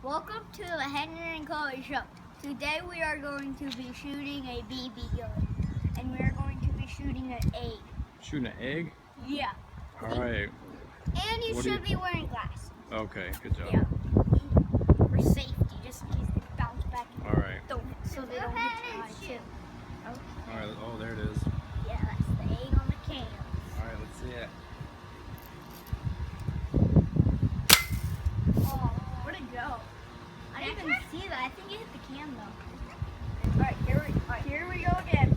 Welcome to the Henry and Chloe Show. Today we are going to be shooting a BB gun. And we are going to be shooting an egg. Shooting an egg? Yeah. Alright. And you should be wearing glasses. Okay, good job. Yeah. For safety, just in case they bounce back and Alright. so they don't hit you high too. Okay. Alright, oh there it is. Yeah, that's the egg on the can. Alright, let's see it. Oh, where'd it go? I didn't even see that. I think it hit the can though. Alright, here we go again.